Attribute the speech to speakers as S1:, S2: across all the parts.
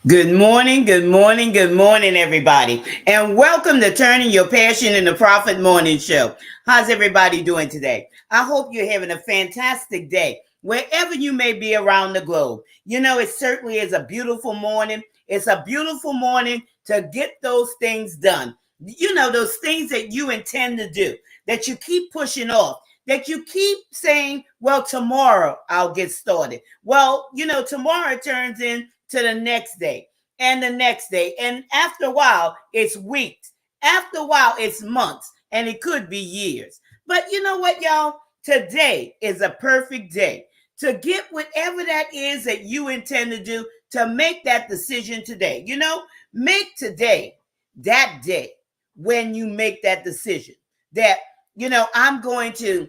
S1: Good morning, good morning, good morning, everybody. And welcome to Turning Your Passion into Profit Morning Show. How's everybody doing today? I hope you're having a fantastic day, wherever you may be around the globe. You know, it certainly is a beautiful morning. It's a beautiful morning to get those things done. You know, those things that you intend to do, that you keep pushing off, that you keep saying, well, tomorrow I'll get started. Well, you know, tomorrow turns into the next day and the next day. And after a while, it's weeks. After a while, it's months. And it could be years. But you know what, y'all? Today is a perfect day to get whatever that is that you intend to do, to make that decision today. You know, make today that day when you make that decision that, you know, I'm going to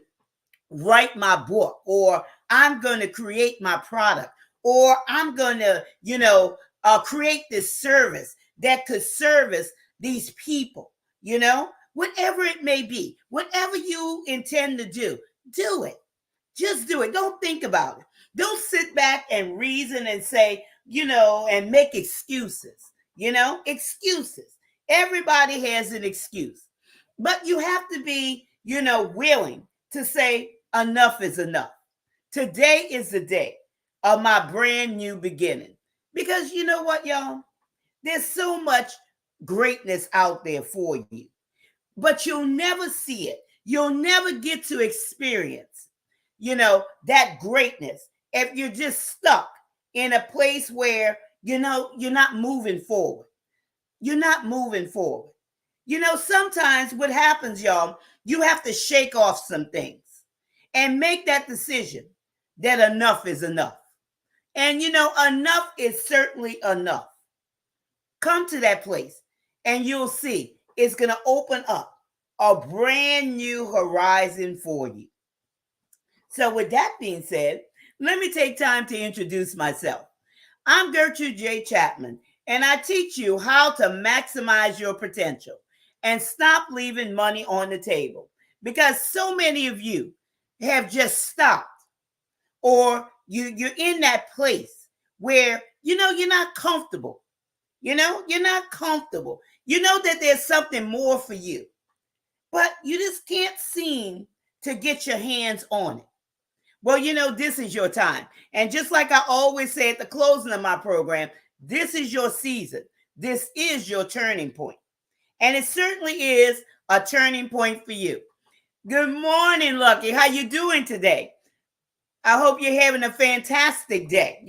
S1: write my book, or I'm going to create my product, or I'm going to, create this service that could service these people, you know, whatever it may be, whatever you intend to do it. Just do it. Don't think about it. Don't sit back and reason and say, and make excuses, excuses. Everybody has an excuse, but you have to be, willing to say enough is enough. Today is the day of my brand new beginning. Because you know what, y'all? There's so much greatness out there for you, but you'll never see it. You'll never get to experience, that greatness if you're just stuck in a place where, you're not moving forward. You're not moving forward. Sometimes what happens, y'all, you have to shake off some things and make that decision that enough is enough. And enough is certainly enough. Come to that place and you'll see it's going to open up a brand new horizon for you. So, with that being said, let me take time to introduce myself. I'm Gertrude J. Chapman, and I teach you how to maximize your potential and stop leaving money on the table, because so many of you have just stopped, or you're in that place where you're not comfortable. You're not comfortable. You know that there's something more for you, but you just can't seem to get your hands on it. Well, this is your time. And just like I always say at the closing of my program, this is your season. This is your turning point. And it certainly is a turning point for you. Good morning, Lucky. How you doing today? I hope you're having a fantastic day,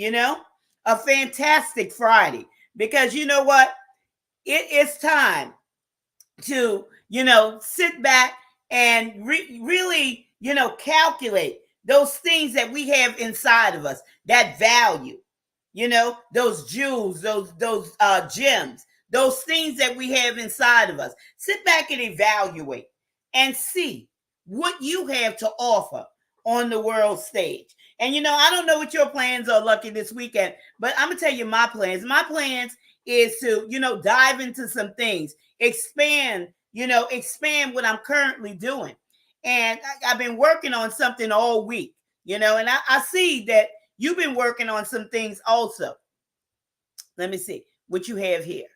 S1: a fantastic Friday. Because you know what? It is time to, sit back and really, calculate those things that we have inside of us, that value, those jewels, those gems, those things that we have inside of us. Sit back and evaluate and see what you have to offer on the world stage. And I don't know what your plans are, Lucky, this weekend, but I'm gonna tell you my plans. My plans is to, dive into some things, expand what I'm currently doing. And I've been working on something all week, and I see that you've been working on some things also. Let me see what you have here.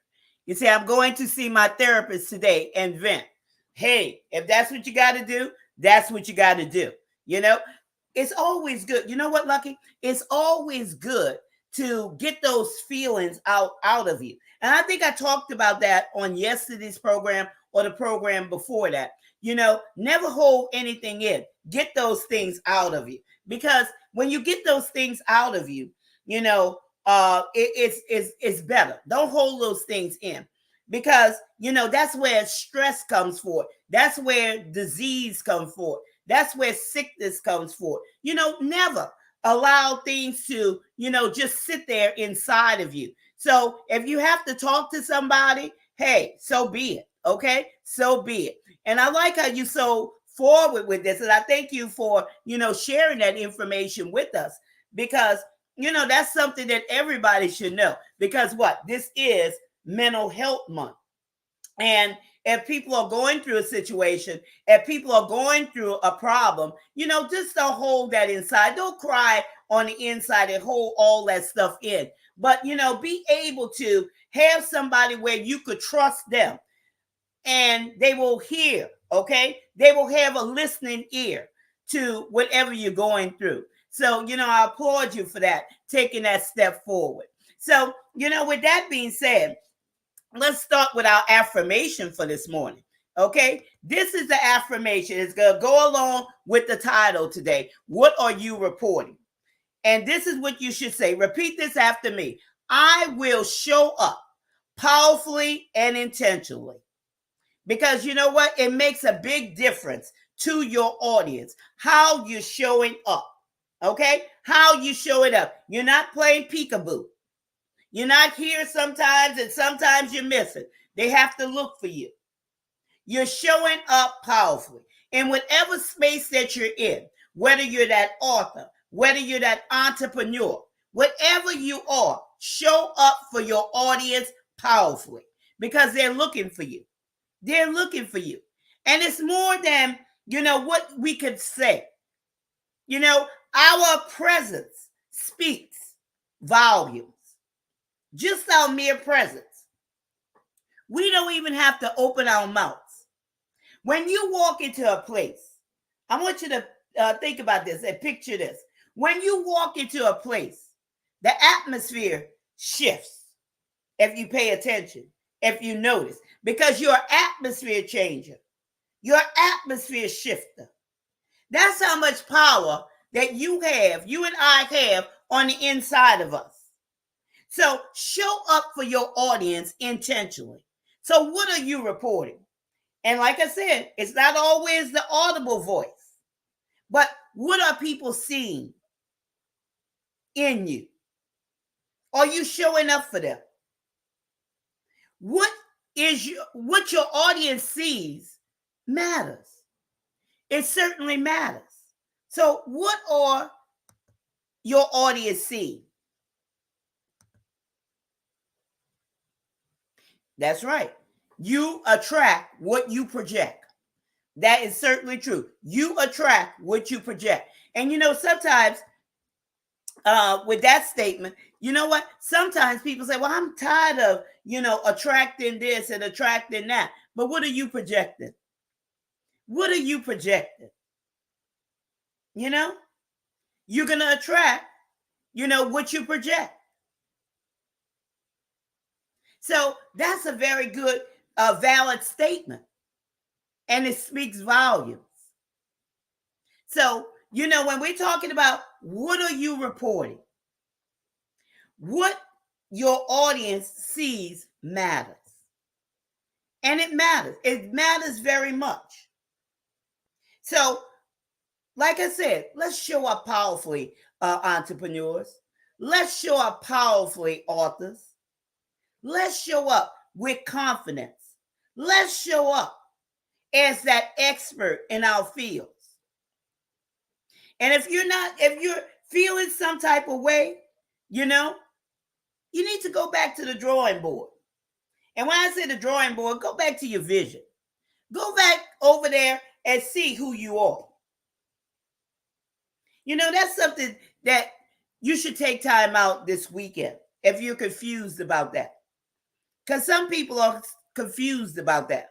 S1: You say, I'm going to see my therapist today and vent. Hey, if that's what you got to do, that's what you got to do. It's always good. You know what, Lucky? It's always good to get those feelings out of you. And I think I talked about that on yesterday's program or the program before that. Never hold anything in. Get those things out of you. Because when you get those things out of you, it's better. Don't hold those things in. Because, that's where stress comes forth. That's where disease comes forth. That's where sickness comes forth. Never allow things to, just sit there inside of you. So if you have to talk to somebody, hey, so be it. Okay, so be it. And I like how you so forward with this, and I thank you for sharing that information with us, because that's something that everybody should know. Because what this is Mental Health Month, and if people are going through a situation, if people are going through a problem, just don't hold that inside. Don't cry on the inside and hold all that stuff in. but be able to have somebody where you could trust them and they will hear, okay? They will have a listening ear to whatever you're going through. So, I applaud you for that, taking that step forward. So, with that being said, let's start with our affirmation for this morning. Okay, this is the affirmation. It's going to go along with the title today. What are you reporting? And this is what you should say. Repeat this after me. I will show up powerfully and intentionally. Because you know what? It makes a big difference to your audience, how you're showing up. Okay? How you showing up. You're not playing peekaboo. You're not here sometimes and sometimes you're missing. They have to look for you. You're showing up powerfully in whatever space that you're in, whether you're that author, whether you're that entrepreneur, whatever you are, show up for your audience powerfully because they're looking for you. They're looking for you. And it's more than, what we could say. Our presence speaks volumes. Just our mere presence. We don't even have to open our mouths. When you walk into a place, I want you to think about this and picture this. When you walk into a place, the atmosphere shifts if you pay attention, if you notice, because you're an atmosphere changer. You're an atmosphere shifter. That's how much power that you and I have on the inside of us. So show up for your audience intentionally. So what are you reporting? And like I said, it's not always the audible voice, but what are people seeing in you? Are you showing up for them? What your audience sees matters. It certainly matters. So what are your audience seeing? That's right. You attract what you project. That is certainly true. You attract what you project. And sometimes with that statement, you know what? Sometimes people say, well, I'm tired of, attracting this and attracting that. But what are you projecting? What are you projecting? You're going to attract, what you project. So that's a very good, valid statement. And it speaks volumes. So, when we're talking about what are you reporting, what your audience sees matters. And it matters. It matters very much. So, like I said, let's show up powerfully, entrepreneurs. Let's show up powerfully, authors. Let's show up with confidence. Let's show up as that expert in our fields. And if you're feeling some type of way, you need to go back to the drawing board. And when I say the drawing board, go back to your vision. Go back over there and see who you are. That's something that you should take time out this weekend if you're confused about that. Because some people are confused about that.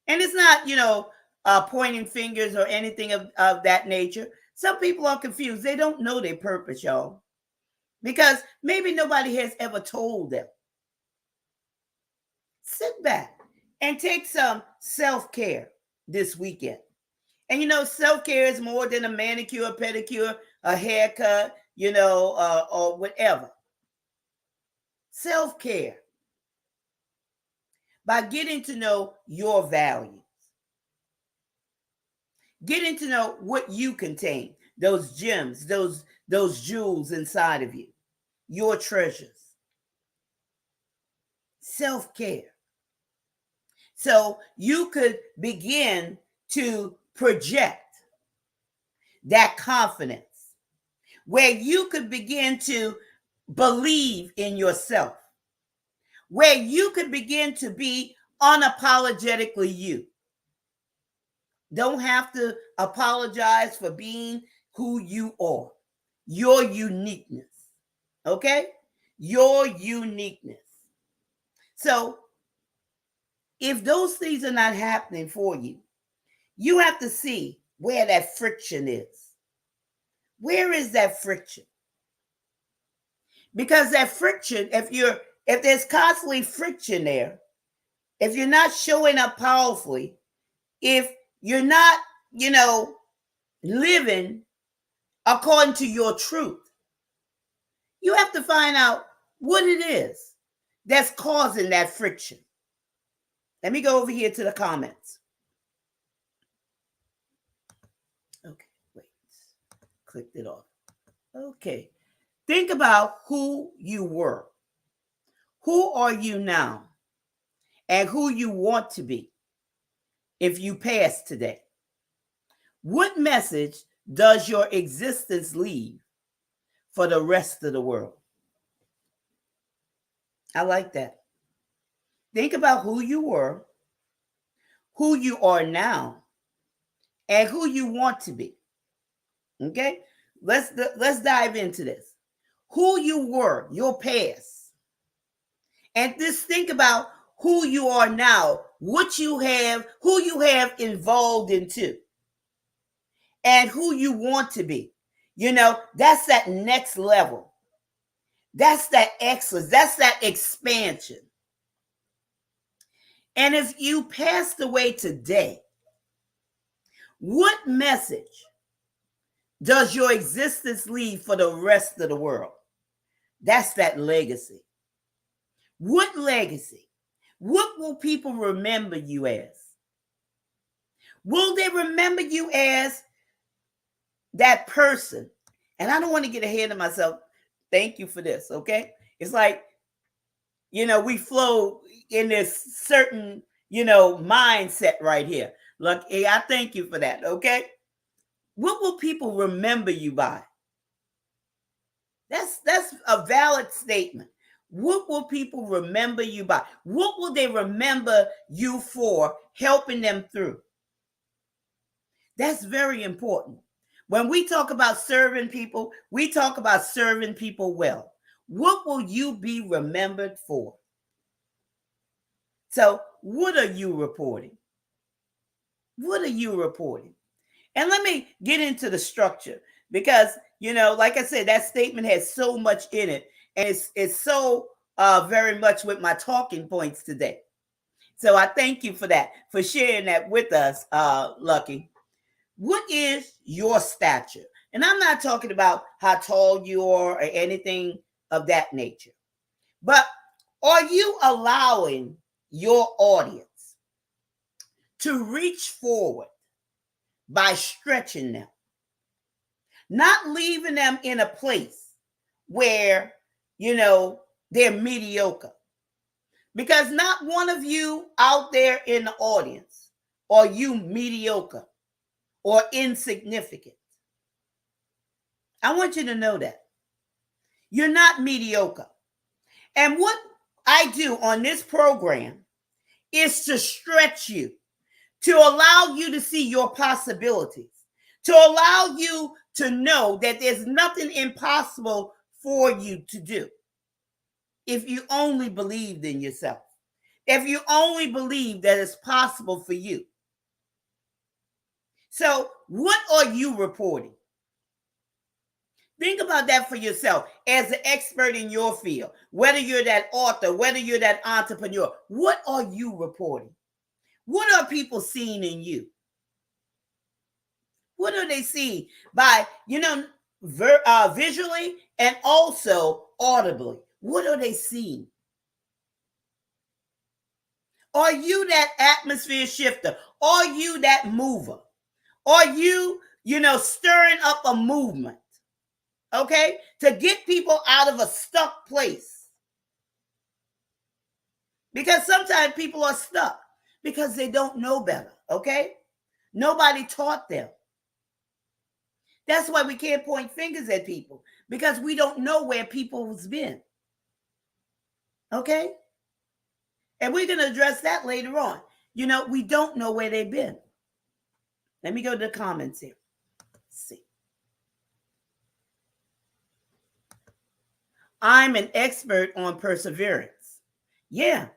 S1: And it's not, pointing fingers or anything of that nature. Some people are confused. They don't know their purpose, y'all. Because maybe nobody has ever told them. Sit back and take some self-care this weekend. And self-care is more than a manicure, pedicure, a haircut, or whatever. Self-care. By getting to know your values. Getting to know what you contain, those gems, those jewels inside of you, your treasures. Self-care. So you could begin to project that confidence where you could begin to believe in yourself, where you could begin to be unapologetically you. Don't have to apologize for being who you are, your uniqueness. Okay? your uniqueness. So if those things are not happening for you, you have to see where that friction is. Where is that friction? Because that friction, if there's constantly friction there, if you're not showing up powerfully, if you're not, living according to your truth, you have to find out what it is that's causing that friction. Let me go over here to the comments. Okay, wait. Clicked it off. Okay. Think about who you were. Who are you now? And who you want to be if you pass today. What message does your existence leave for the rest of the world? I like that. Think about who you were, who you are now, and who you want to be. Okay? Let's dive into this. Who you were, your past. And just think about who you are now, what you have, who you have involved into, and who you want to be. That's that next level. That's that excellence. That's that expansion. And if you passed away today, what message does your existence leave for the rest of the world? That's that legacy. What legacy? What will people remember you as? Will they remember you as that person? And I don't want to get ahead of myself. Thank you for this, okay? It's like, we flow in this certain, mindset right here. Look, I thank you for that, okay? What will people remember you by? That's a valid statement. What will people remember you by? What will they remember you for helping them through? That's very important. When we talk about serving people, we talk about serving people well. What will you be remembered for? So, what are you reporting? What are you reporting? And let me get into the structure because, like I said, that statement has so much in it. And it's so very much with my talking points today. So I thank you for that, for sharing that with us, Lucky. What is your stature? And I'm not talking about how tall you are or anything of that nature. But are you allowing your audience to reach forward by stretching them? Not leaving them in a place where, they're mediocre. Because not one of you out there in the audience are you mediocre or insignificant. I want you to know that. You're not mediocre. And what I do on this program is to stretch you, to allow you to see your possibilities, to allow you to know that there's nothing impossible for you to do. If you only believed in yourself, if you only believe that it's possible for you. So, what are you reporting? Think about that for yourself as an expert in your field, whether you're that author, whether you're that entrepreneur. What are you reporting? What are people seeing in you? What are they seeing by, visually and also audibly? What are they seeing? Are you that atmosphere shifter? Are you that mover? Are you, stirring up a movement? Okay? To get people out of a stuck place. Because sometimes people are stuck because they don't know better. Okay? Nobody taught them. That's why we can't point fingers at people, because we don't know where people's been. Okay? And we're going to address that later on. We don't know where they've been. Let me go to the comments here. Let's see. I'm an expert on perseverance. Yeah,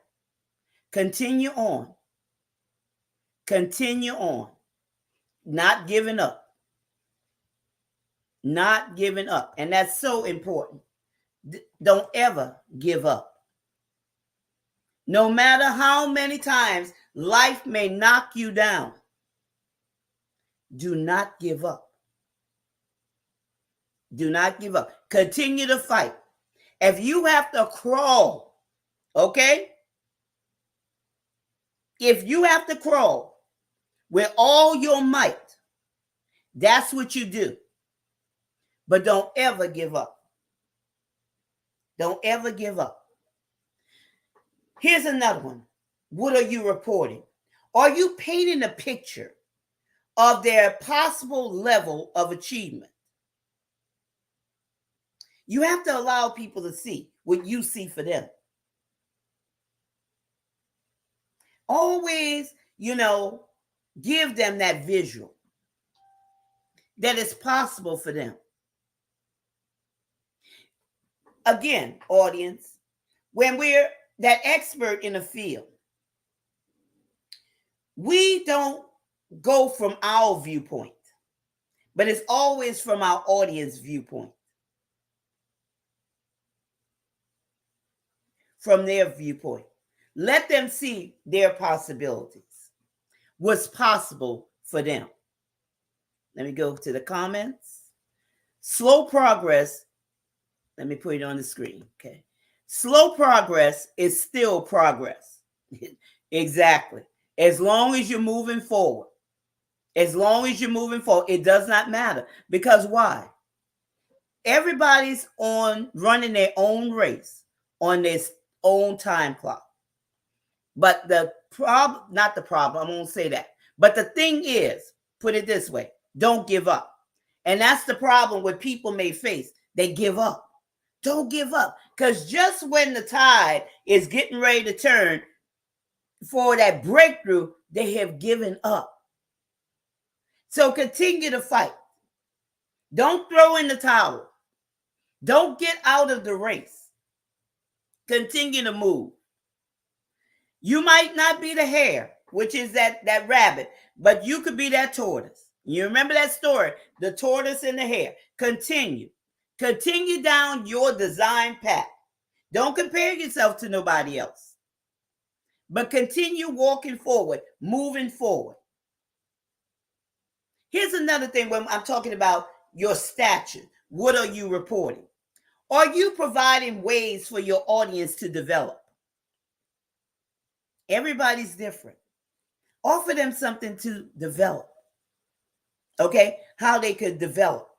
S1: continue on. Continue on. Not giving up. Not giving up. And that's so important. Don't ever give up. No matter how many times life may knock you down, do not give up. Do not give up. Continue to fight. If you have to crawl, okay? If you have to crawl with all your might, that's what you do. But don't ever give up. Don't ever give up. Here's another one. What are you reporting? Are you painting a picture of their possible level of achievement? You have to allow people to see what you see for them. Always, give them that visual that it's possible for them. Again, audience, when we're that expert in a field, we don't go from our viewpoint, but it's always from our audience viewpoint. From their viewpoint. Let them see their possibilities. What's possible for them. Let me go to the comments. Slow progress. Let me put it on the screen. Okay. Slow progress is still progress. Exactly. As long as you're moving forward. As long as you're moving forward, it does not matter. Because why? Everybody's running their own race on this own time clock. But the problem, not the problem, I won't say that. But the thing is, put it this way, don't give up. And that's the problem what people may face. They give up. Don't give up. Because just when the tide is getting ready to turn for that breakthrough, they have given up. So continue to fight. Don't throw in the towel. Don't get out of the race. Continue to move. You might not be the hare, which is that rabbit, but you could be that tortoise. You remember that story, the tortoise and the hare. Continue. Continue down your design path. Don't compare yourself to nobody else. But continue walking forward, moving forward. Here's another thing when I'm talking about your stature. What are you reporting? Are you providing ways for your audience to develop? Everybody's different. Offer them something to develop. Okay? How they could develop.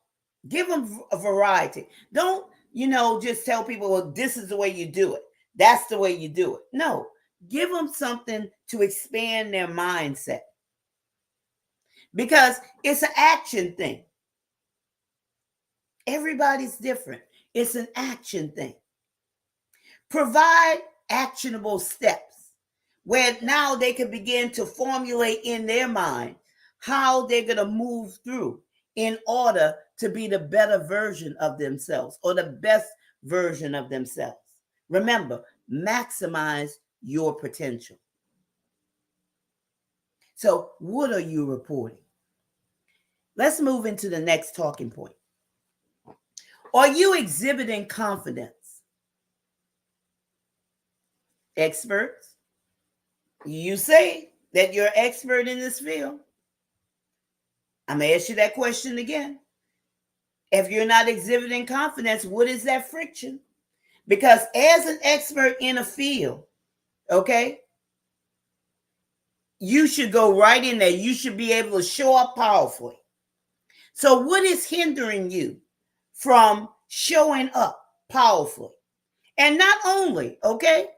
S1: Give them a variety. Don't, just tell people, well, this is the way you do it. That's the way you do it. No. Give them something to expand their mindset. Because it's an action thing. Everybody's different. It's an action thing. Provide actionable steps where now they can begin to formulate in their mind how they're going to move through in order to be the better version of themselves or the best version of themselves. Remember, maximize your potential. So, what are you reporting? Let's move into the next talking point. Are you exhibiting confidence? Experts, you say that you're an expert in this field. I'm going to ask you that question again. If you're not exhibiting confidence, what is that friction? Because as an expert in a field, okay, you should go right in there. You should be able to show up powerfully. So what is hindering you from showing up powerfully? And not only, okay,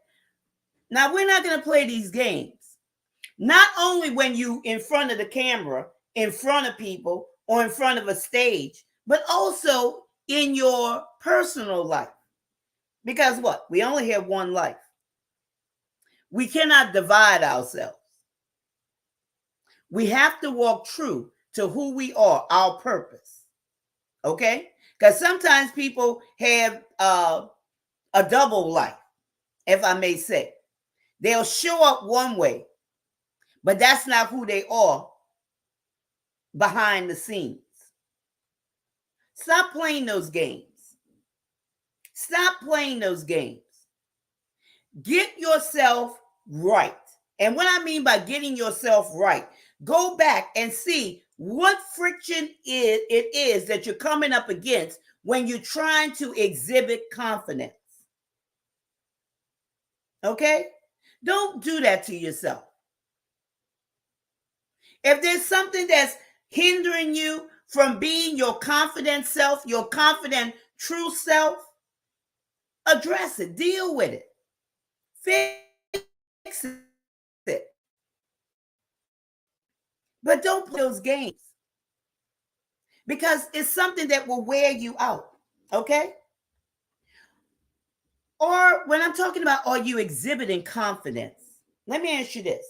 S1: now we're not going to play these games. Not only when you in front of the camera, in front of people, or in front of a stage, but also in your personal life. Because what? We only have one life. We cannot divide ourselves. We have to walk true to who we are, our purpose. Okay? Because sometimes people have a double life, if I may say. They'll show up one way, but that's not who they are behind the scenes. Stop playing those games. Stop playing those games. Get yourself right. And what I mean by getting yourself right, go back and see what friction it is that you're coming up against when you're trying to exhibit confidence. Okay? Don't do that to yourself. If there's something that's hindering you from being your confident self, your confident true self, address it, deal with it, fix it. But don't play those games because it's something that will wear you out. Okay? Or when I'm talking about, are you exhibiting confidence? Let me ask you this.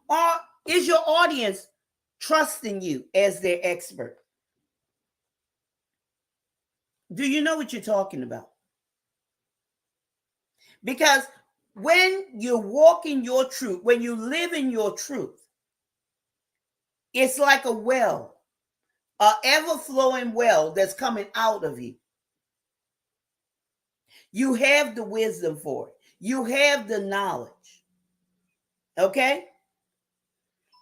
S1: Or is your audience trusting you as their expert? Do you know what you're talking about? Because when you walk in your truth, when you live in your truth, it's like a well, an ever-flowing well that's coming out of you. You have the wisdom for it. You have the knowledge. Okay?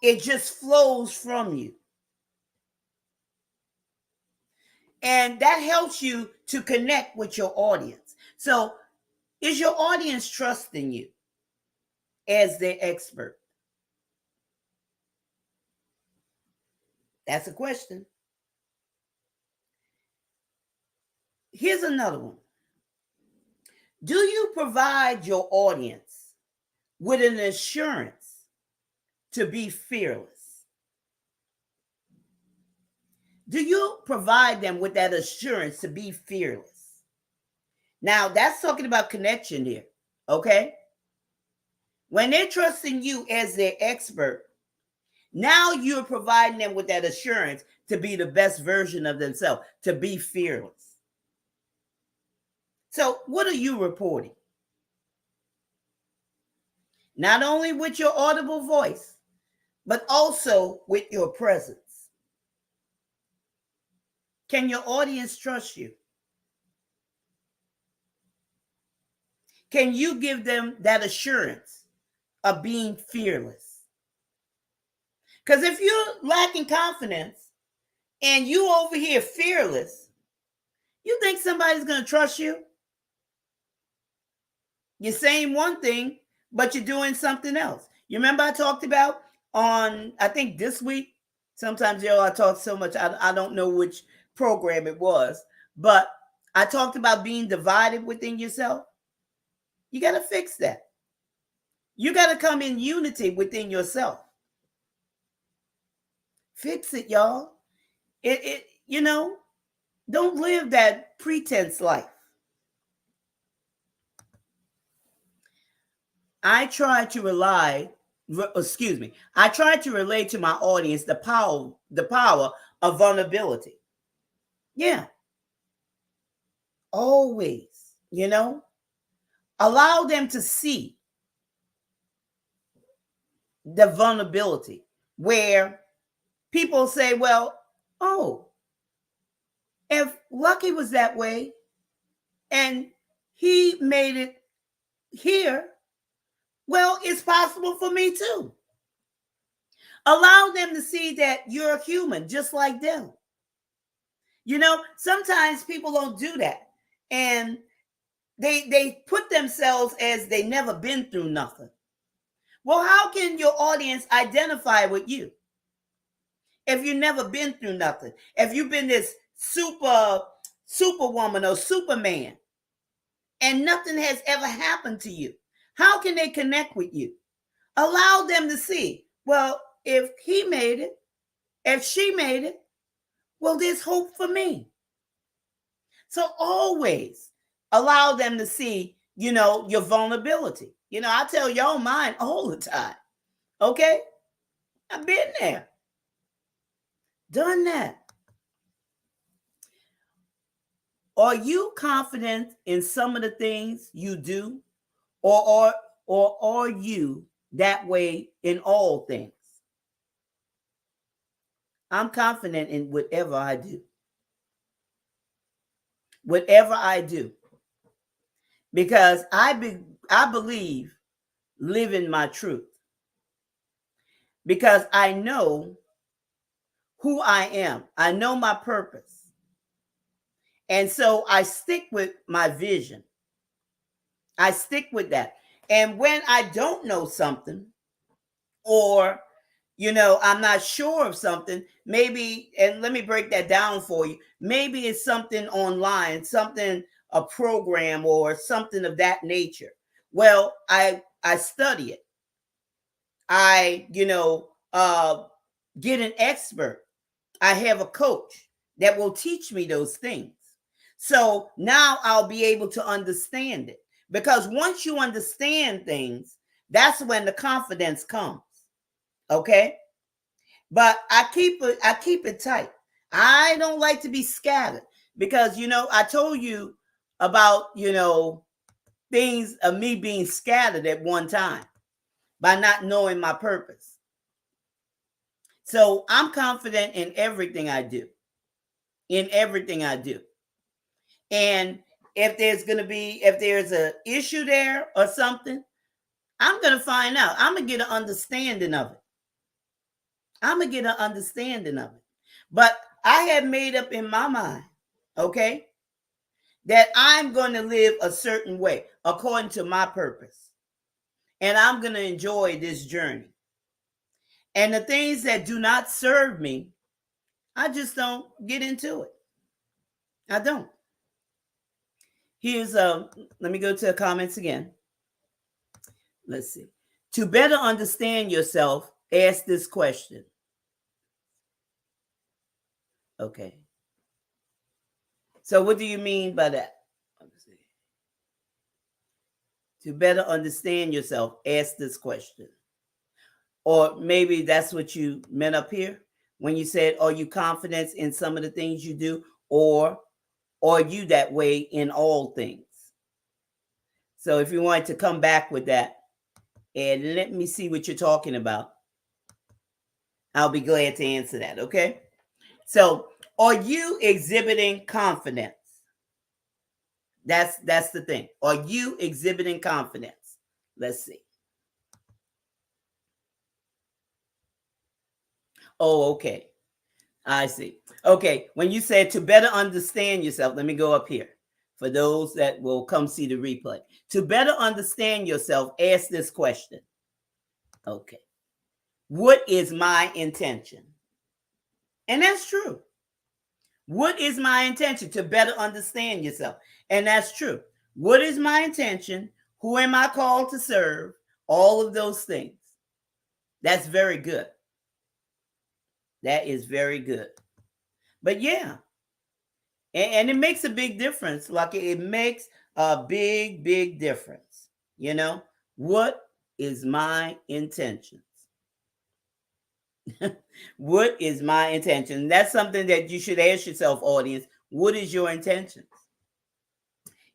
S1: It just flows from you. And that helps you to connect with your audience. So, is your audience trusting you as their expert? That's a question. Here's another one. Do you provide your audience with an assurance to be fearless? Do you provide them with that assurance to be fearless? Now, that's talking about connection here, okay? When they're trusting you as their expert, now you're providing them with that assurance to be the best version of themselves, to be fearless. So, what are you reporting? Not only with your audible voice, but also with your presence. Can your audience trust you? Can you give them that assurance of being fearless? Because if you're lacking confidence and you over here fearless, you think somebody's going to trust you? You're saying one thing, but you're doing something else. You remember I talked about on, I think this week, sometimes, I talk so much, I don't know which program it was, but I talked about being divided within yourself. You got to fix that. You got to come in unity within yourself. Fix it, y'all. Don't live that pretense life. I try to relate to my audience the power of vulnerability. Yeah. Always, allow them to see the vulnerability where people say, well, oh, if Lucky was that way and he made it here, well, it's possible for me too. Allow them to see that you're a human just like them. Sometimes people don't do that. And they put themselves as they never been through nothing. Well, how can your audience identify with you if you've never been through nothing? If you've been this superwoman or superman and nothing has ever happened to you, how can they connect with you? Allow them to see, well, if he made it, if she made it, well, there's hope for me. So always allow them to see, your vulnerability. I tell y'all mine all the time. Okay? I've been there. Done that. Are you confident in some of the things you do, or are you that way in all things? I'm confident in whatever I do. Whatever I do, because I believe living my truth, because I know who I am. I know my purpose. And so I stick with my vision. I stick with that. And when I don't know something, or I'm not sure of something, maybe, and let me break that down for you. Maybe it's something online, something, a program or something of that nature. Well, I study it. I, get an expert. I have a coach that will teach me those things. So now I'll be able to understand it. Because once you understand things, that's when the confidence comes. Okay? But I keep it tight. I don't like to be scattered, because I told you about, things of me being scattered at one time by not knowing my purpose. So I'm confident in everything I do. In everything I do. And if there's an issue there or something, I'm going to find out. I'm going to get an understanding of it. I'm going to get an understanding of it. But I have made up in my mind, okay, that I'm going to live a certain way according to my purpose. And I'm going to enjoy this journey. And the things that do not serve me, I just don't get into it. I don't. Here's let me go to the comments again. Let's see. To better understand yourself, ask this question. Okay. So what do you mean by that? To better understand yourself, ask this question. Or maybe that's what you meant up here when you said, are you confident in some of the things you do, or are you that way in all things? So if you wanted to come back with that and let me see what you're talking about, I'll be glad to answer that, okay? So, are you exhibiting confidence? That's the thing. Are you exhibiting confidence? Let's see. Oh, okay. I see. Okay. When you said to better understand yourself, let me go up here for those that will come see the replay. To better understand yourself, ask this question. Okay. What is my intention? And that's true. What is my intention? To better understand yourself. And that's true. What is my intention? Who am I called to serve? All of those things. That's very good. That is very good. But yeah, and it makes a big difference. Like it makes a big, big difference. What is my intentions? What is my intention? That's something that you should ask yourself, audience. What is your intentions?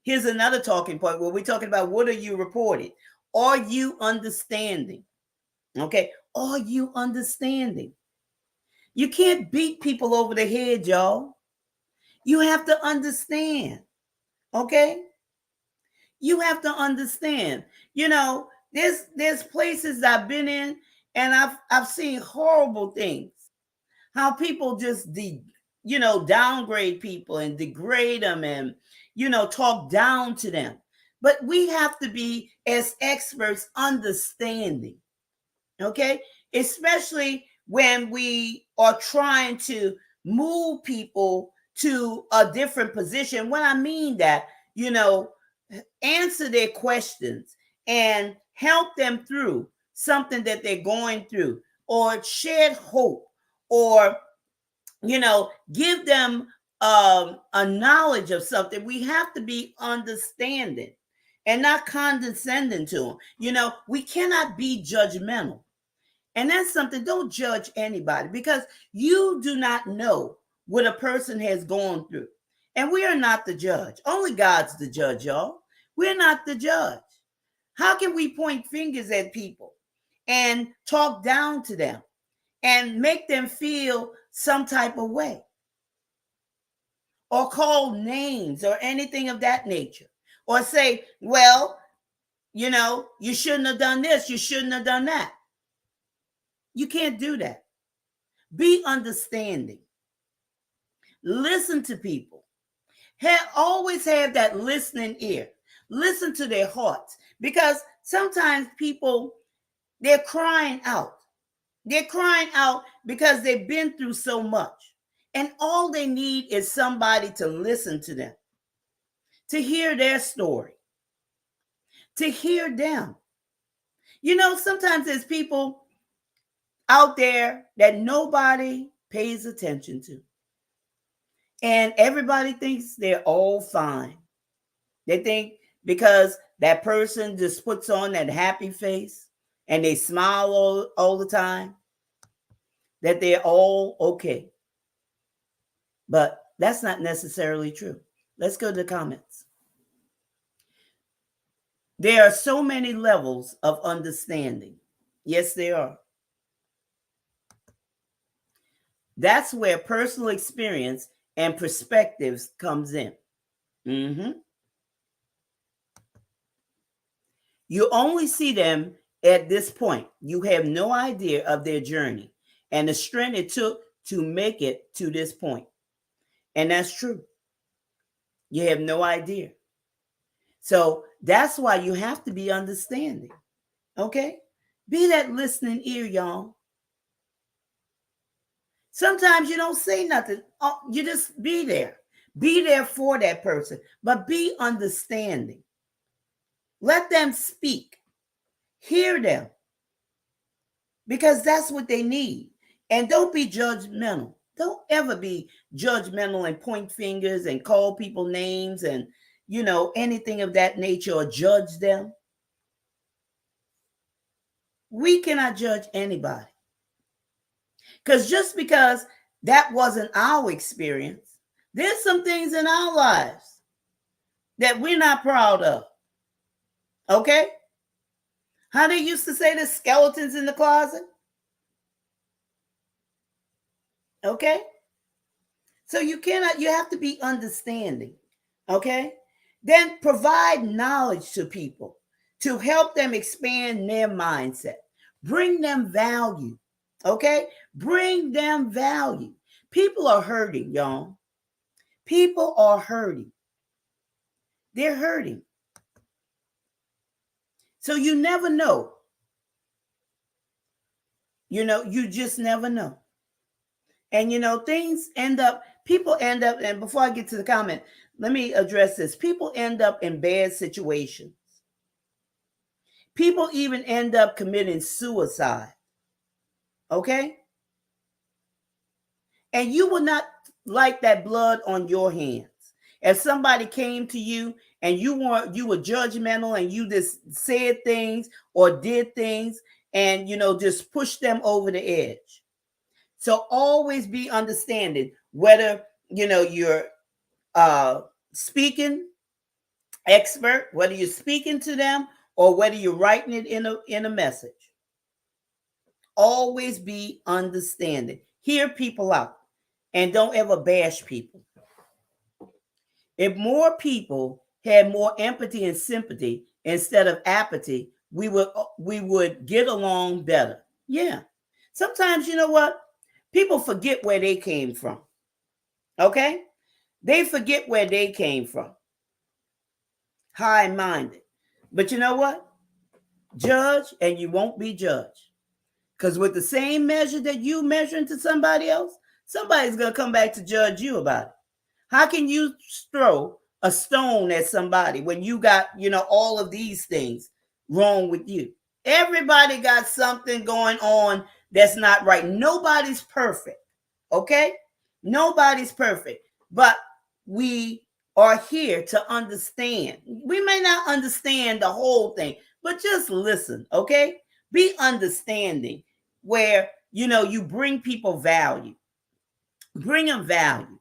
S1: Here's another talking point where we're talking about what are you reporting? Are you understanding? Okay. Are you understanding? You can't beat people over the head, y'all. You have to understand. Okay. You have to understand. There's places I've been in, and I've seen horrible things. How people just downgrade people and degrade them, and talk down to them. But we have to be, as experts, understanding. Okay, especially when we are trying to move people to a different position. When I mean that, answer their questions and help them through something that they're going through, or shed hope, or give them a knowledge of something. We have to be understanding and not condescending to them. We cannot be judgmental. And that's something, don't judge anybody, because you do not know what a person has gone through. And we are not the judge. Only God's the judge, y'all. We're not the judge. How can we point fingers at people and talk down to them and make them feel some type of way, or call names or anything of that nature, or say, well, you shouldn't have done this, you shouldn't have done that? You can't do that. Be understanding. Listen to people. Always have that listening ear. Listen to their hearts, because sometimes people, they're crying out. They're crying out because they've been through so much. And all they need is somebody to listen to them, to hear their story, to hear them. Sometimes there's people out there that nobody pays attention to. And everybody thinks they're all fine. They think because that person just puts on that happy face and they smile all the time, that they're all okay. But that's not necessarily true. Let's go to the comments. There are so many levels of understanding. Yes, there are. That's where personal experience and perspectives comes in. You only see them at this point. You have no idea of their journey and the strength it took to make it to this point. And that's true. You have no idea. So that's why you have to be understanding. Okay? Be that listening ear, y'all. Sometimes you don't say nothing. You just be there. Be there for that person, but be understanding. Let them speak. Hear them, because that's what they need. And don't be judgmental. Don't ever be judgmental and point fingers and call people names and, anything of that nature, or judge them. We cannot judge anybody. Because just because that wasn't our experience, there's some things in our lives that we're not proud of. Okay? How they used to say, the skeletons in the closet. Okay? So you have to be understanding. Okay? Then provide knowledge to people to help them expand their mindset. Bring them value. Okay? Bring them value. People are hurting, y'all. People are hurting. They're hurting. So you never know. You just never know. And people end up, and before I get to the comment, let me address this. People end up in bad situations. People even end up committing suicide. Okay? And you would not like that blood on your hands. If somebody came to you and you were judgmental and you just said things or did things and just pushed them over the edge. So always be understanding whether you're speaking expert, whether you're speaking to them or whether you're writing it in a message. Always be understanding. Hear people out and don't ever bash people. If more people had more empathy and sympathy instead of apathy, we would get along better. Yeah. Sometimes, you know what? People forget where they came from. Okay? They forget where they came from. High-minded. But you know what? Judge and you won't be judged. Because with the same measure that you measuring to somebody else, somebody's going to come back to judge you about it. How can you throw a stone at somebody when you got, all of these things wrong with you? Everybody got something going on that's not right. Nobody's perfect. Okay? Nobody's perfect. But we are here to understand. We may not understand the whole thing, but just listen. Okay? Be understanding where, you bring people value. Bring them value.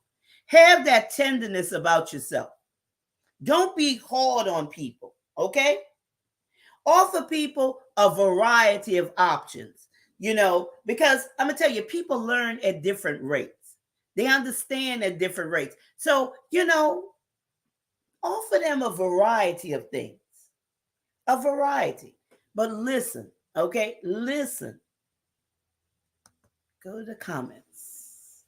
S1: Have that tenderness about yourself. Don't be hard on people, okay? Offer people a variety of options, because I'm going to tell you, people learn at different rates. They understand at different rates. So, offer them a variety of things, a variety. But listen, okay? Listen. Go to the comments.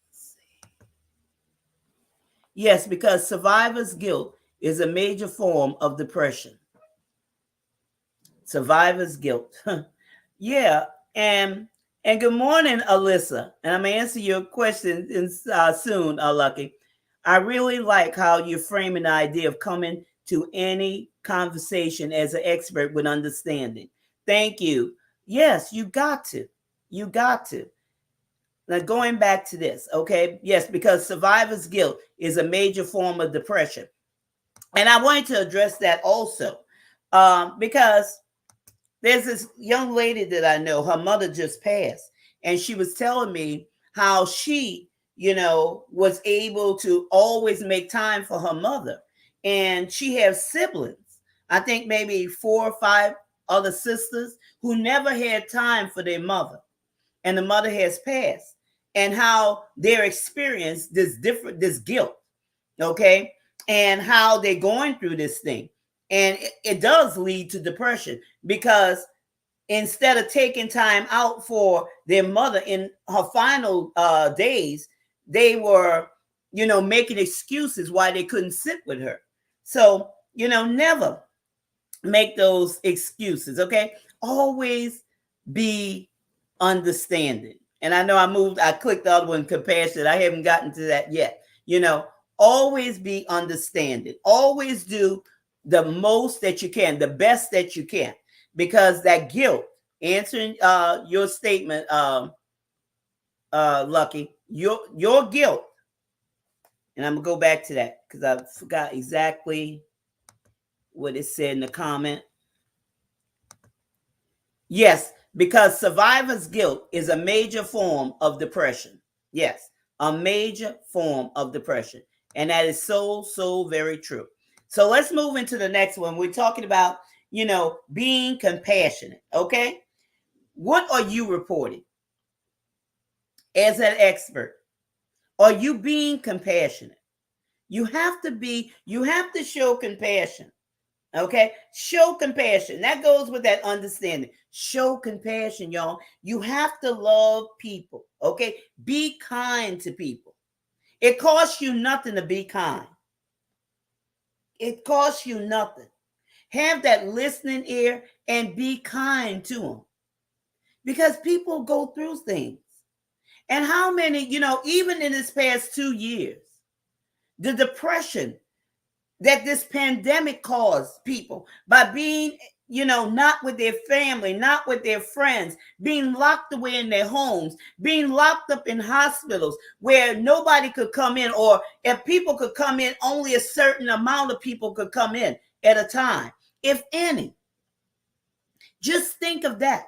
S1: Yes, because survivor's guilt is a major form of depression. Survivor's guilt. Yeah, and good morning, Alyssa. And I'm gonna answer your question soon, Lucky. I really like how you're framing the idea of coming to any conversation as an expert with understanding. Thank you. Yes, you got to. You got to. Now, going back to this, okay? Yes, because survivor's guilt is a major form of depression. And I wanted to address that also because there's this young lady that I know, her mother just passed, and she was telling me how she, was able to always make time for her mother. And she has siblings, I think maybe 4 or 5 other sisters who never had time for their mother. And the mother has passed. And how they're experiencing this guilt, okay? And how they're going through this thing. And it does lead to depression because instead of taking time out for their mother in her final days, they were, making excuses why they couldn't sit with her. So, never make those excuses, okay? Always be understanding. And I know I clicked the other one, compassion. I haven't gotten to that yet. Always be understanding. Always do the most that you can, the best that you can, because that guilt, answering your statement, Lucky, your guilt, and I'm gonna go back to that because I forgot exactly what it said in the comment. Yes, because survivor's guilt is a major form of depression. Yes, a major form of depression. And that is so, so very true. So let's move into the next one. We're talking about, being compassionate. Okay. What are you reporting as an expert? Are you being compassionate? You have to show compassion. Okay, show compassion. That goes with that understanding. Show compassion, y'all. You have to love people. Okay, be kind to people. It costs you nothing to be kind. It costs you nothing. Have that listening ear and be kind to them, because people go through things. And how many, even in this past 2 years, the depression that this pandemic caused people by being, not with their family, not with their friends, being locked away in their homes, being locked up in hospitals where nobody could come in, or if people could come in, only a certain amount of people could come in at a time, if any. Just think of that.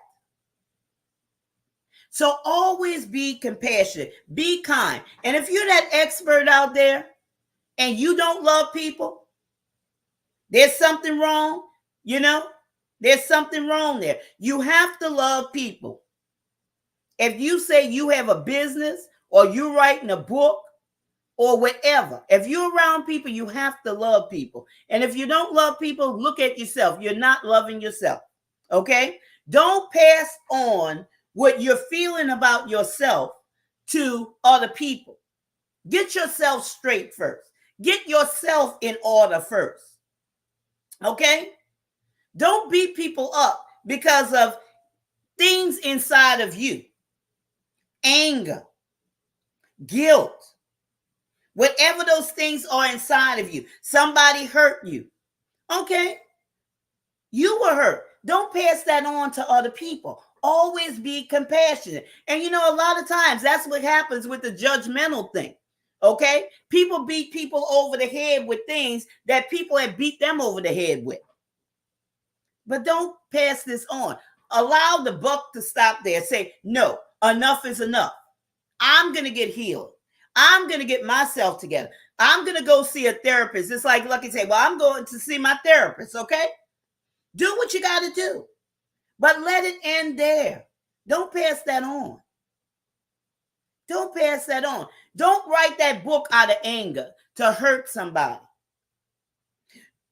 S1: So always be compassionate, be kind. And if you're that expert out there and you don't love people, there's something wrong, there's something wrong there. You have to love people. If you say you have a business or you're writing a book or whatever, if you're around people, you have to love people. And if you don't love people, look at yourself. You're not loving yourself. Okay? Don't pass on what you're feeling about yourself to other people. Get yourself straight first. Get yourself in order first. Okay? Don't beat people up because of things inside of you. Anger, guilt, whatever those things are inside of you. Somebody hurt you. Okay? You were hurt. Don't pass that on to other people. Always be compassionate. And a lot of times that's what happens with the judgmental thing. Okay? People beat people over the head with things that people have beat them over the head with. But don't pass this on. Allow the buck to stop there. Say, no, enough is enough. I'm going to get healed. I'm going to get myself together. I'm going to go see a therapist. It's like Lucky say, well, I'm going to see my therapist, okay? Do what you got to do, but let it end there. Don't pass that on. Don't pass that on. Don't write that book out of anger to hurt somebody.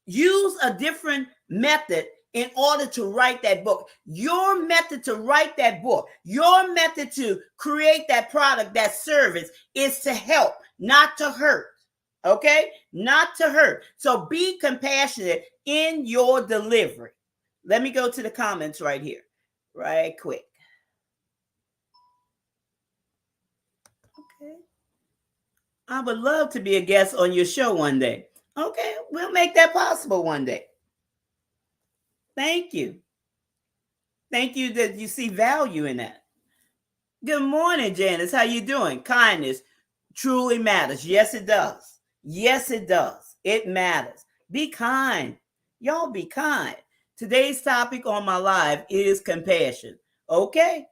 S1: Use a different method in order to write that book. Your method to write that book, your method to create that product, that service is to help, not to hurt. Okay? Not to hurt. So be compassionate in your delivery. Let me go to the comments right here, right quick. Okay. I would love to be a guest on your show one day. Okay, we'll make that possible one day. Thank you. Thank you that you see value in that. Good morning, Janice. How you doing? Kindness truly matters. Yes, it does. Yes, it does. It matters. Be kind. Y'all be kind. Today's topic on my live is compassion. Okay?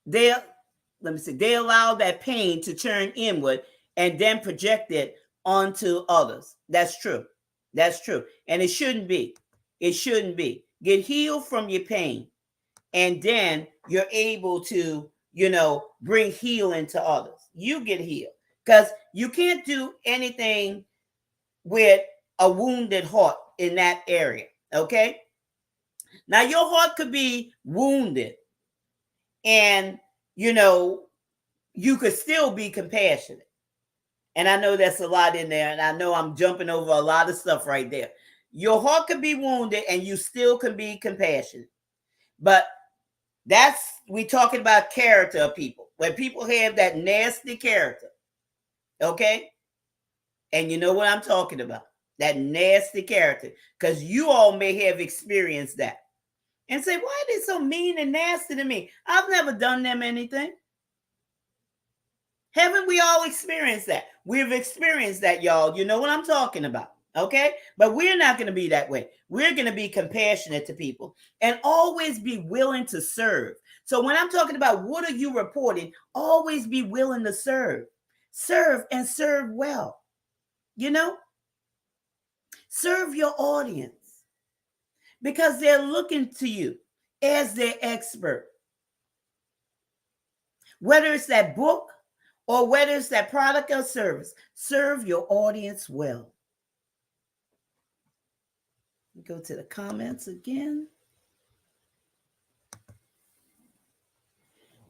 S1: They allow that pain to turn inward and then project it onto others. That's true. That's true. And it shouldn't be. It shouldn't be. Get healed from your pain. And then you're able to, bring healing to others. You get healed. Because you can't do anything with a wounded heart in that area. Okay? Now, your heart could be wounded. And, you could still be compassionate. And I know that's a lot in there. And I know I'm jumping over a lot of stuff right there. Your heart could be wounded and you still can be compassionate. But we talking about character of people. When people have that nasty character. Okay? And you know what I'm talking about. That nasty character. Because you all may have experienced that. And say, why are they so mean and nasty to me? I've never done them anything. Haven't we all experienced that? We've experienced that, y'all. You know what I'm talking about. Okay? But we're not going to be that way. We're going to be compassionate to people and always be willing to serve. So when I'm talking about what are you reporting, always be willing to serve. Serve and serve well. Serve your audience because they're looking to you as their expert. Whether it's that book or whether it's that product or service, serve your audience well. Go to the comments again.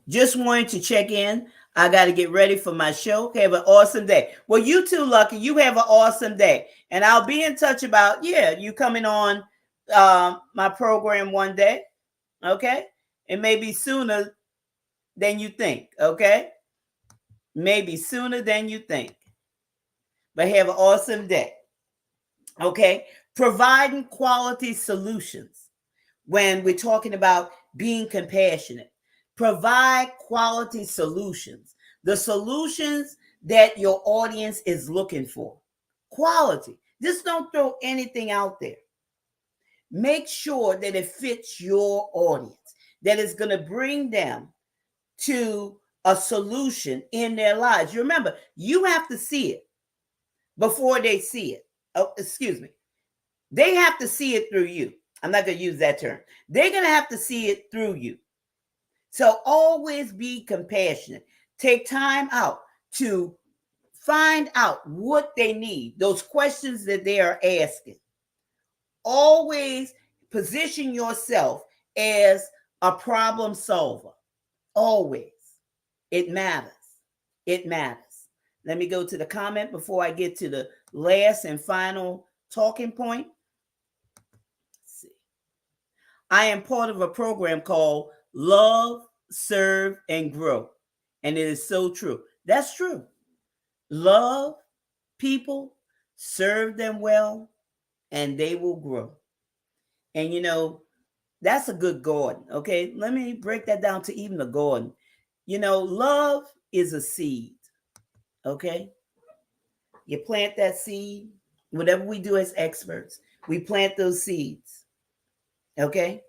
S1: Just wanted to check in. I got to get ready for my show. Have an awesome day. Well, you too, Lucky. You have an awesome day. And I'll be in touch about, you coming on my program one day. Okay? And maybe sooner than you think. Okay? Maybe sooner than you think. But have an awesome day. Okay? Providing quality solutions when we're talking about being compassionate. Provide quality solutions. The solutions that your audience is looking for. Quality. Just don't throw anything out there. Make sure that it fits your audience, that it's going to bring them to a solution in their lives. You remember, you have to see it before they see it. Oh, excuse me. They have to see it through you. I'm not going to use that term. They're going to have to see it through you. So always be compassionate. Take time out to find out what they need, those questions that they are asking. Always position yourself as a problem solver. Always. It matters. It matters. Let me go to the comment before I get to the last and final talking point. Let's see. I am part of a program called Love, Serve, and Grow. And it is so true. That's true. Love people, serve them well, and they will grow. And that's a good garden. Okay. Let me break that down to even the garden. Love is a seed. Okay. You plant that seed. Whatever we do as experts, we plant those seeds. Okay.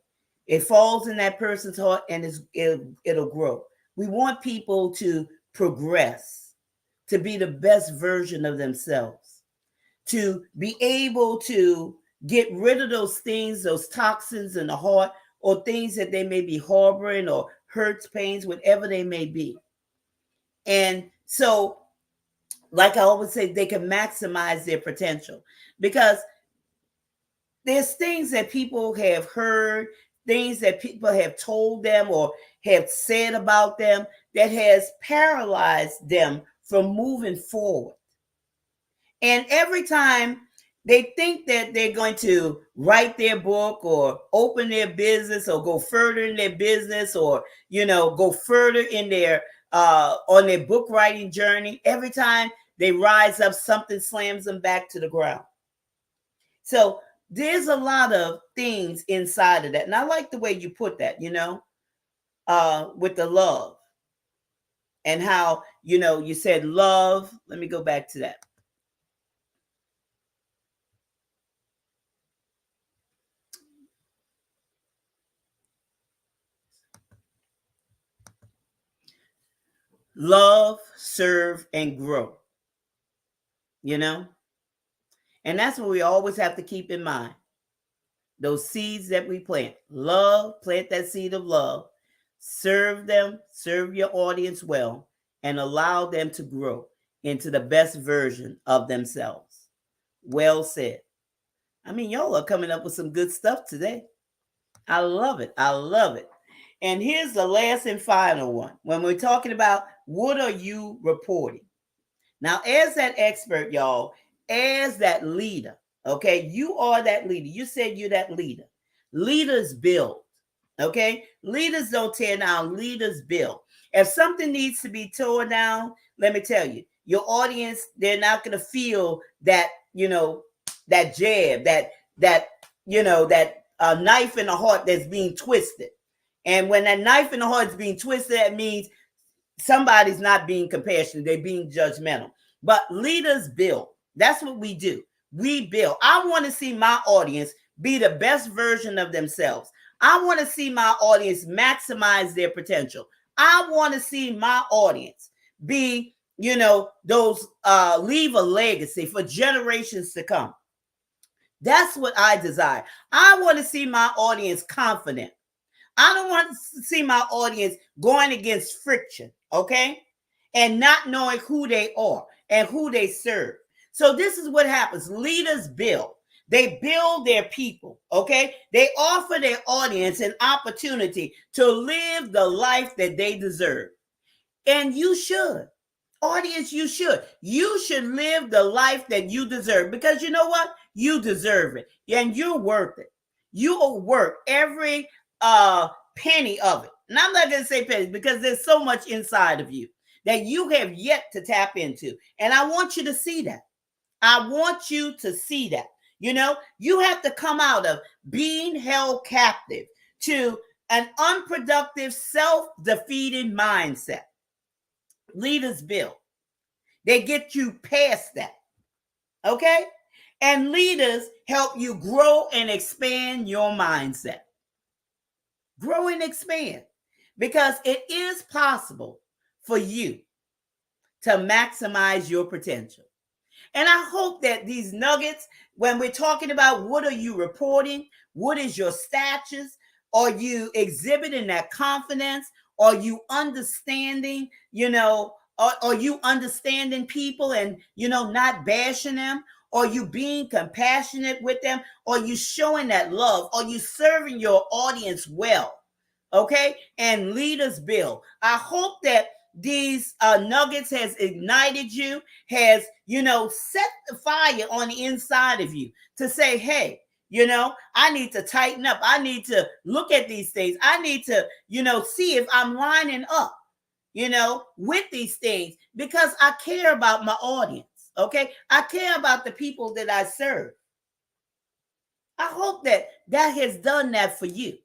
S1: It falls in that person's heart and it'll grow. We want people to progress, to be the best version of themselves, to be able to get rid of those things, those toxins in the heart, or things that they may be harboring, or hurts, pains, whatever they may be. And so, like I always say, they can maximize their potential, because there's things that people have heard, things that people have told them or have said about them that has paralyzed them from moving forward. And every time they think that they're going to write their book or open their business or go further in their business, or, go further in their on their book writing journey, every time they rise up, something slams them back to the ground. So there's a lot of things inside of that. And I like the way you put that, with the love, and how, you said love. Let me go back to that. Love, serve, and grow, and that's what we always have to keep in mind. Those seeds that we plant, plant that seed of love, serve them, serve your audience well, and allow them to grow into the best version of themselves. Well said. I mean, y'all are coming up with some good stuff today. I love it. I love it. And here's the last and final one. When we're talking about what are you reporting? Now, as that expert, y'all, as that leader, okay, you are that leader. You said you're that leader. Leaders build, okay? Leaders don't tear down, leaders build. If something needs to be torn down, let me tell you, your audience, they're not going to feel that, that jab, that knife in the heart that's being twisted. And when that knife in the heart is being twisted, that means somebody's not being compassionate. They're being judgmental. But leaders build. That's what we do. We build. I want to see my audience be the best version of themselves. I want to see my audience maximize their potential. I want to see my audience be, those leave a legacy for generations to come. That's what I desire. I want to see my audience confident. I don't want to see my audience going against friction, okay? And not knowing who they are and who they serve. So this is what happens. Leaders build. They build their people, okay? They offer their audience an opportunity to live the life that they deserve. And you should. Audience, you should. You should live the life that you deserve, because you know what? You deserve it. And you're worth it. You will work every penny of it. And I'm not going to say pennies, because there's so much inside of you that you have yet to tap into. And I want you to see that. I want you to see that. You have to come out of being held captive to an unproductive, self-defeating mindset. Leaders build. They get you past that. Okay? And leaders help you grow and expand your mindset. Grow and expand, because it is possible for you to maximize your potential. And I hope that these nuggets, when we're talking about what are you reporting, what is your status, are you exhibiting that confidence, are you understanding, are you understanding people and, not bashing them? Are you being compassionate with them? Are you showing that love? Are you serving your audience well? Okay? And leaders build. I hope that these nuggets has ignited you, has, set the fire on the inside of you to say, hey, I need to tighten up. I need to look at these things. I need to, see if I'm lining up, with these things, because I care about my audience. Okay. I care about the people that I serve. I hope that has done that for you.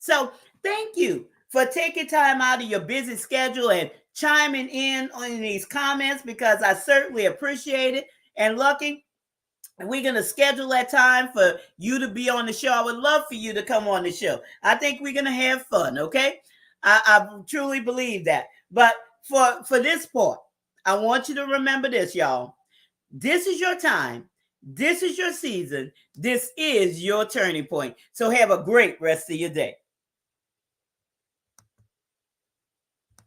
S1: So thank you for taking time out of your busy schedule and chiming in on these comments, because I certainly appreciate it. And Lucky, we're going to schedule that time for you to be on the show. I would love for you to come on the show. I think we're going to have fun. Okay. I truly believe that. But for this part, I want you to remember this, y'all. This is your time. This is your season. This is your turning point. So have a great rest of your day.